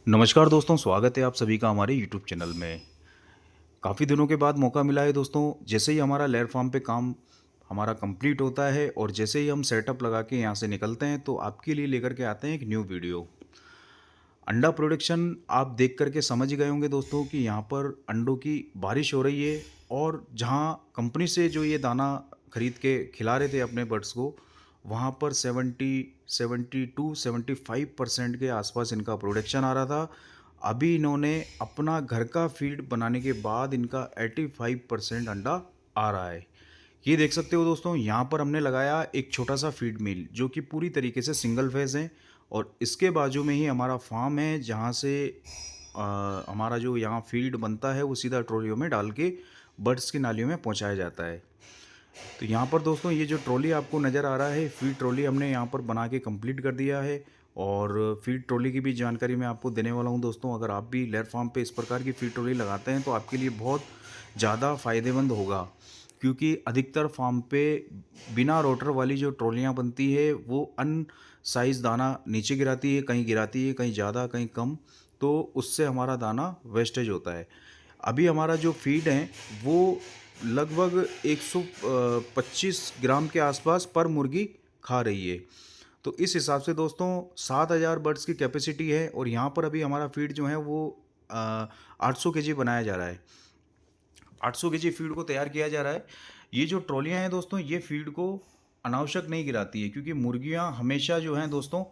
नमस्कार दोस्तों, स्वागत है आप सभी का हमारे यूट्यूब चैनल में। काफ़ी दिनों के बाद मौका मिला है दोस्तों, जैसे ही हमारा लेयर फार्म पे काम हमारा कंप्लीट होता है और जैसे ही हम सेटअप लगा के यहाँ से निकलते हैं तो आपके लिए लेकर के आते हैं एक न्यू वीडियो। अंडा प्रोडक्शन आप देख कर के समझ ही गए होंगे दोस्तों कि यहाँ पर अंडों की बारिश हो रही है और जहाँ कंपनी से जो ये दाना खरीद के खिला रहे थे अपने बर्ड्स को, वहाँ पर 70-72-75% के आसपास इनका प्रोडक्शन आ रहा था। अभी इन्होंने अपना घर का फीड बनाने के बाद इनका 85% अंडा आ रहा है। ये देख सकते हो दोस्तों, यहाँ पर हमने लगाया एक छोटा सा फीड मिल जो कि पूरी तरीके से सिंगल फेज है और इसके बाजू में ही हमारा फार्म है जहाँ से हमारा जो यहाँ फीड बनता है वो सीधा ट्रॉलियों में डाल के बर्ड्स की नालियों में पहुँचाया जाता है। तो यहाँ पर दोस्तों ये जो ट्रॉली आपको नज़र आ रहा है, फीड ट्रॉली हमने यहाँ पर बना के कंप्लीट कर दिया है और फीड ट्रॉली की भी जानकारी मैं आपको देने वाला हूँ दोस्तों। अगर आप भी लेयर फार्म पे इस प्रकार की फीड ट्रॉली लगाते हैं तो आपके लिए बहुत ज़्यादा फ़ायदेमंद होगा, क्योंकि अधिकतर फार्म पे बिना रोटर वाली जो ट्रॉलियाँ बनती है वो अन साइज़ दाना नीचे गिराती है, कहीं ज़्यादा कहीं कम, तो उससे हमारा दाना वेस्टेज होता है। अभी हमारा जो फीड है वो लगभग 125 ग्राम के आसपास पर मुर्गी खा रही है। तो इस हिसाब से दोस्तों 7000 बर्ड्स की कैपेसिटी है और यहाँ पर अभी हमारा फीड जो है वो 800 केजी बनाया जा रहा है। 800 केजी फीड को तैयार किया जा रहा है। ये जो ट्रॉलियाँ हैं दोस्तों, ये फीड को अनावश्यक नहीं गिराती है, क्योंकि मुर्गियाँ हमेशा जो हैं दोस्तों,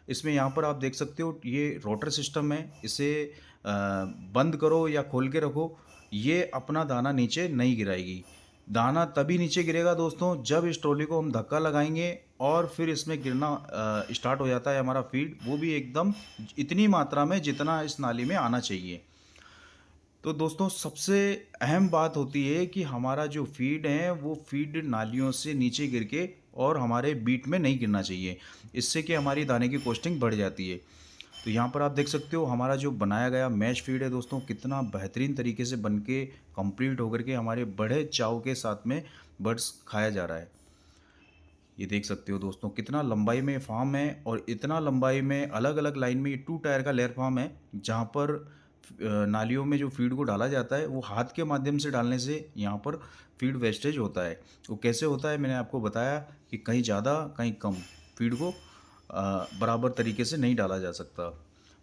इसमें यहाँ पर आप देख सकते हो ये रोटर सिस्टम है। इसे बंद करो या खोल के रखो, ये अपना दाना नीचे नहीं गिराएगी। दाना तभी नीचे गिरेगा दोस्तों जब इस ट्रॉली को हम धक्का लगाएंगे और फिर इसमें गिरना स्टार्ट हो जाता है हमारा फीड, वो भी एकदम इतनी मात्रा में जितना इस नाली में आना चाहिए। तो दोस्तों सबसे अहम बात होती है कि हमारा जो फीड है वो फीड नालियों से नीचे गिर के और हमारे बीट में नहीं गिरना चाहिए, इससे कि हमारी दाने की कॉस्टिंग बढ़ जाती है। तो यहाँ पर आप देख सकते हो हमारा जो बनाया गया मैश फीड है दोस्तों, कितना बेहतरीन तरीके से बन के कम्प्लीट होकर के हमारे बड़े चाव के साथ में बर्ड्स खाया जा रहा है। ये देख सकते हो दोस्तों कितना लंबाई में फार्म है और इतना लंबाई में अलग अलग लाइन में ये 2 टायर का लेयर फार्म है, जहाँ पर नालियों में जो फीड को डाला जाता है वो हाथ के माध्यम से डालने से यहाँ पर फीड वेस्टेज होता है। वो कैसे होता है मैंने आपको बताया कि कहीं ज़्यादा कहीं कम फीड को बराबर तरीके से नहीं डाला जा सकता,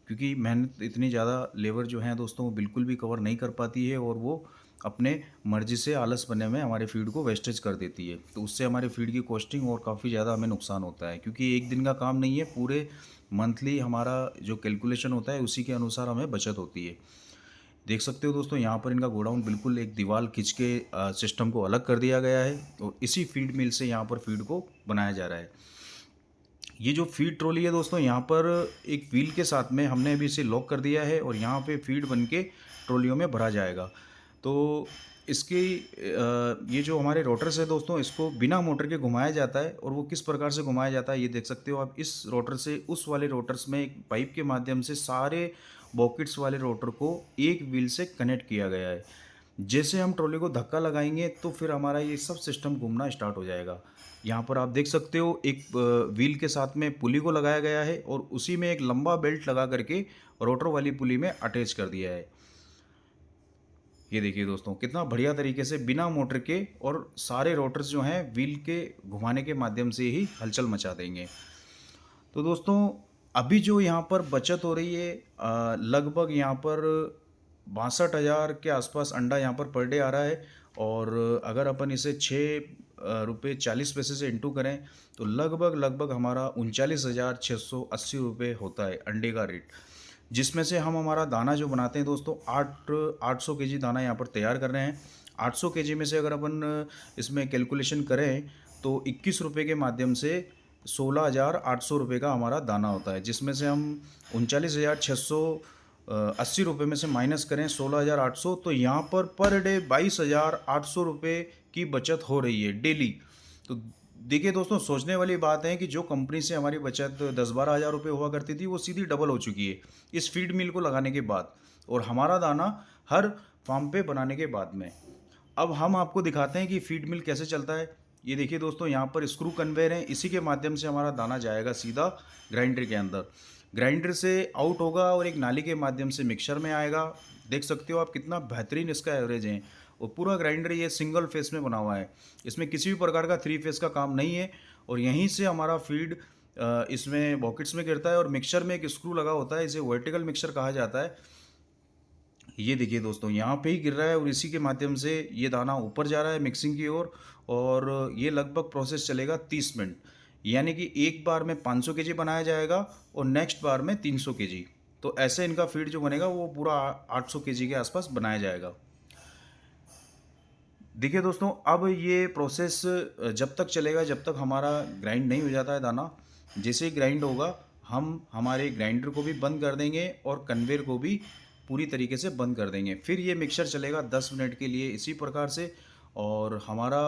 क्योंकि मेहनत इतनी ज़्यादा लेबर जो है दोस्तों वो बिल्कुल भी कवर नहीं कर पाती है और वो अपने मर्जी से आलस बनने में हमारे फीड को वेस्टेज कर देती है। तो उससे हमारे फीड की कॉस्टिंग और काफ़ी ज़्यादा हमें नुकसान होता है, क्योंकि एक दिन का काम नहीं है, पूरे मंथली हमारा जो कैलकुलेशन होता है उसी के अनुसार हमें बचत होती है। देख सकते हो दोस्तों यहाँ पर इनका गोडाउन बिल्कुल एक दीवार खींच के सिस्टम को अलग कर दिया गया है और इसी फीड मिल से यहाँ पर फीड को बनाया जा रहा है। ये जो फीड ट्रॉली है दोस्तों, यहाँ पर एक व्हील के साथ में हमने अभी इसे लॉक कर दिया है और यहाँ पे फीड बन के ट्रॉलियों में भरा जाएगा। तो इसकी ये जो हमारे रोटर्स है दोस्तों, इसको बिना मोटर के घुमाया जाता है और वो किस प्रकार से घुमाया जाता है ये देख सकते हो आप। इस रोटर से उस वाले रोटर्स में एक पाइप के माध्यम से सारे बॉकेट्स वाले रोटर को एक व्हील से कनेक्ट किया गया है। जैसे हम ट्रॉली को धक्का लगाएंगे तो फिर हमारा ये सब सिस्टम घूमना स्टार्ट हो जाएगा। यहाँ पर आप देख सकते हो एक व्हील के साथ में पुली को लगाया गया है और उसी में एक लंबा बेल्ट लगा करके रोटर वाली पुली में अटैच कर दिया है। ये देखिए दोस्तों कितना बढ़िया तरीके से बिना मोटर के और सारे रोटर्स जो हैं व्हील के घुमाने के माध्यम से ही हलचल मचा देंगे। तो दोस्तों अभी जो यहाँ पर बचत हो रही है, लगभग यहाँ पर 62,000 के आसपास अंडा यहाँ पर पर डे आ रहा है और अगर अपन इसे 6 रुपये 40 पैसे से इंटू करें तो लगभग हमारा 39,680 रुपये होता है अंडे का रेट, जिसमें से हम हमारा दाना जो बनाते हैं दोस्तों 800 केजी दाना यहाँ पर तैयार कर रहे हैं। 800 केजी में से अगर अपन इसमें कैलकुलेशन करें तो 21 रुपये के माध्यम से 16,800 रुपये का हमारा दाना होता है, जिसमें से हम 39,680 रुपये में से माइनस करें 16,800, तो यहाँ पर डे 22,800 रुपये की बचत हो रही है डेली। तो देखिए दोस्तों सोचने वाली बात है कि जो कंपनी से हमारी बचत 10-12 हज़ार रुपये हुआ करती थी वो सीधी डबल हो चुकी है इस फीड मिल को लगाने के बाद और हमारा दाना हर फार्म पे बनाने के बाद में। अब हम आपको दिखाते हैं कि फीड मिल कैसे चलता है। ये देखिए दोस्तों यहाँ पर स्क्रू कन्वेयर है, इसी के माध्यम से हमारा दाना जाएगा सीधा ग्राइंडर के अंदर। ग्राइंडर से आउट होगा और एक नाली के माध्यम से मिक्सर में आएगा। देख सकते हो आप कितना बेहतरीन इसका एवरेज है। और पूरा ग्राइंडर ये सिंगल फेस में बना हुआ है, इसमें किसी भी प्रकार का 3 फेस का काम नहीं है। और यहीं से हमारा फीड इसमें बॉकेट्स में गिरता है और मिक्सर में एक स्क्रू लगा होता है, इसे वर्टिकल मिक्सर कहा जाता है। ये देखिए दोस्तों, यहाँ पे ही गिर रहा है और इसी के माध्यम से ये दाना ऊपर जा रहा है मिक्सिंग की ओर। और ये लगभग प्रोसेस चलेगा 30 मिनट, यानी कि एक बार में 500 केजी बनाया जाएगा और नेक्स्ट बार में 300 केजी। तो ऐसे इनका फीड जो बनेगा वो पूरा 800 केजी के आसपास बनाया जाएगा। देखिए दोस्तों, अब ये प्रोसेस जब तक चलेगा जब तक हमारा ग्राइंड नहीं हो जाता है दाना। जैसे ही ग्राइंड होगा हम हमारे ग्राइंडर को भी बंद कर देंगे और कन्वेयर को भी पूरी तरीके से बंद कर देंगे। फिर ये मिक्सर चलेगा 10 मिनट के लिए इसी प्रकार से। और हमारा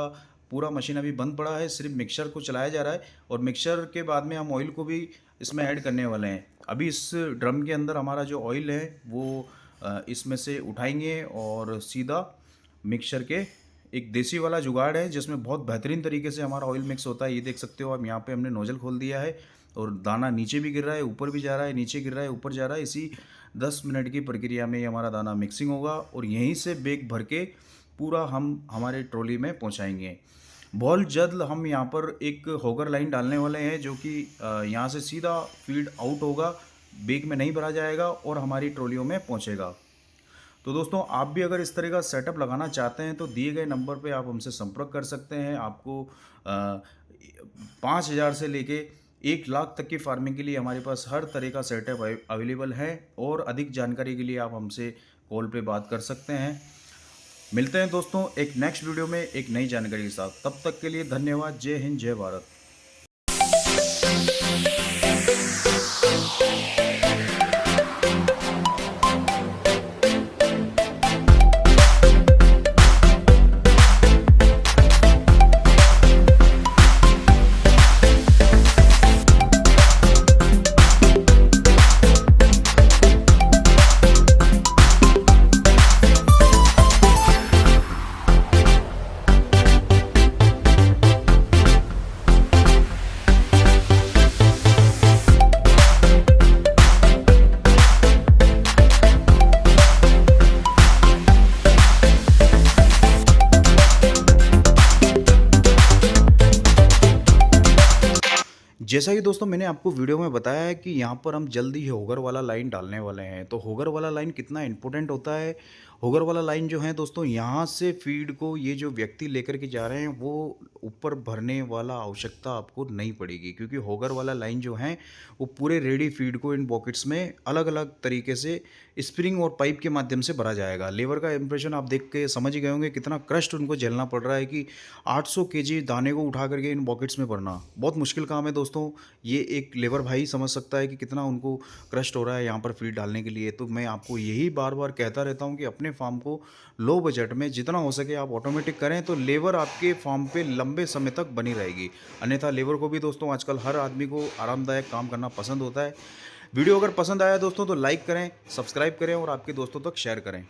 पूरा मशीन अभी बंद पड़ा है, सिर्फ मिक्सर को चलाया जा रहा है। और मिक्सर के बाद में हम ऑयल को भी इसमें ऐड करने वाले हैं। अभी इस ड्रम के अंदर हमारा जो ऑयल है वो इसमें से उठाएंगे और सीधा मिक्सर के एक देसी वाला जुगाड़ है जिसमें बहुत बेहतरीन तरीके से हमारा ऑयल मिक्स होता है। ये देख सकते हो आप, यहाँ पे हमने नोजल खोल दिया है और दाना नीचे भी गिर रहा है, ऊपर भी जा रहा है, नीचे गिर रहा है, ऊपर जा रहा है। इसी 10 मिनट की प्रक्रिया में ये हमारा दाना मिक्सिंग होगा और यहीं से बैग भर के पूरा हम हमारे ट्रॉली में पहुँचाएँगे। बहुत जल्द हम यहाँ पर एक होगर लाइन डालने वाले हैं जो कि यहाँ से सीधा फीड आउट होगा, बैग में नहीं भरा जाएगा और हमारी ट्रॉलियों में पहुँचेगा। तो दोस्तों, आप भी अगर इस तरह का सेटअप लगाना चाहते हैं तो दिए गए नंबर पे आप हमसे संपर्क कर सकते हैं। आपको 5,000 से लेके 1,00,000 तक की फार्मिंग के लिए हमारे पास हर तरह का सेटअप अवेलेबल है। और अधिक जानकारी के लिए आप हमसे कॉल पे बात कर सकते हैं। मिलते हैं दोस्तों एक नेक्स्ट वीडियो में एक नई जानकारी के साथ। तब तक के लिए धन्यवाद। जय हिंद, जय भारत। जैसा कि दोस्तों मैंने आपको वीडियो में बताया है कि यहाँ पर हम जल्दी ही होगर वाला लाइन डालने वाले हैं। तो होगर वाला लाइन कितना इंपॉर्टेंट होता है। होगर वाला लाइन जो है दोस्तों, यहाँ से फीड को ये जो व्यक्ति लेकर के जा रहे हैं वो ऊपर भरने वाला आवश्यकता आपको नहीं पड़ेगी, क्योंकि होगर वाला लाइन जो है वो पूरे रेडी फीड को इन पॉकेट्स में अलग अलग तरीके से स्प्रिंग और पाइप के माध्यम से भरा जाएगा। लेबर का इंप्रेशन आप देख के समझ ही गए होंगे कितना कष्ट उनको झेलना पड़ रहा है कि 800 केजी दाने को उठा करके इन पॉकेट्स में भरना बहुत मुश्किल काम है दोस्तों। ये एक लेबर भाई समझ सकता है कि कितना उनको कष्ट हो रहा है यहाँ पर फीड डालने के लिए। तो मैं आपको यही बार बार कहता रहता हूँ कि अपने फार्म को लो बजट में जितना हो सके आप ऑटोमेटिक करें, तो लेबर आपके फार्म पे लंबे समय तक बनी रहेगी। अन्यथा लेबर को भी दोस्तों आजकल हर आदमी को आरामदायक काम करना पसंद होता है। वीडियो अगर पसंद आया दोस्तों तो लाइक करें, सब्सक्राइब करें और आपके दोस्तों तक शेयर करें।